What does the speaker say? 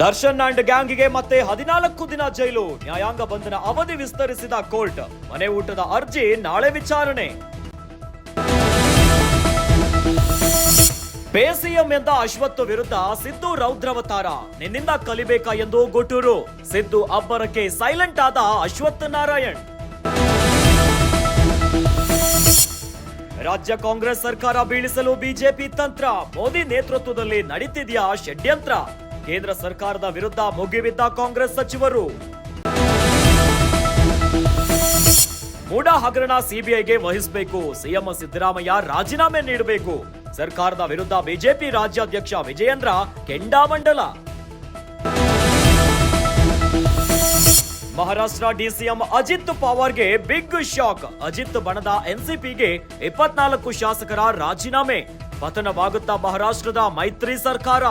Darshan and ಗ್ಯಾಂಗ್ಗೆ ಮತ್ತೆ 14 ದಿನ ಜೈಲು, ನ್ಯಾಯಾಂಗ ಬಂಧನ ಅವಧಿ ವಿಸ್ತರಿಸಿದ ಕೋರ್ಟ್. ಮನೆ ಊಟದ ಅರ್ಜಿ ನಾಳೆ ವಿಚಾರಣೆ. ಬೇಸಿಎಂ ಎಂದ ಅಶ್ವಥ್ ವಿರುದ್ಧ ಸಿದ್ದು ರೌದ್ರಾವತಾರ, ನಿನ್ನಿಂದ ಕಲಿಬೇಕಾ ಎಂದು ಗುಟೂರು. ಸಿದ್ದು ಅಬ್ಬರಕ್ಕೆ ಸೈಲೆಂಟ್ ಆದ ಅಶ್ವಥ್ ನಾರಾಯಣ್. ರಾಜ್ಯ ಕಾಂಗ್ರೆಸ್ ಸರ್ಕಾರ ಬೀಳಿಸಲು ಬಿಜೆಪಿ ತಂತ್ರ, ಮೋದಿ ನೇತೃತ್ವದಲ್ಲಿ ನಡೀತಿದೆಯಾ ಷಡ್ಯಂತ್ರ. ಕೇಂದ್ರ ಸರ್ಕಾರದ ವಿರುದ್ಧ ಮುಗಿಬಿದ್ದ ಕಾಂಗ್ರೆಸ್ ಸಚಿವರು. ಮೂಡಾ ಹಗರಣ ಸಿಬಿಐಗೆ ವಹಿಸಬೇಕು, ಸಿಎಂ ಸಿದ್ದರಾಮಯ್ಯ ರಾಜೀನಾಮೆ ನೀಡಬೇಕು. ಸರ್ಕಾರದ ವಿರುದ್ಧ ಬಿಜೆಪಿ ರಾಜ್ಯಾಧ್ಯಕ್ಷ ವಿಜಯೇಂದ್ರ ಕೆಂಡಾಮಂಡಲ. ಮಹಾರಾಷ್ಟ್ರ ಡಿಸಿಎಂ ಅಜಿತ್ ಪವಾರ್ಗೆ ಬಿಗ್ ಶಾಕ್. ಅಜಿತ್ ಬಣದ ಎನ್ಸಿಪಿಗೆ 24 ಶಾಸಕರ ರಾಜೀನಾಮೆ. ಪತನವಾಗುತ್ತಾ ಮಹಾರಾಷ್ಟ್ರದ ಮೈತ್ರಿ ಸರ್ಕಾರ.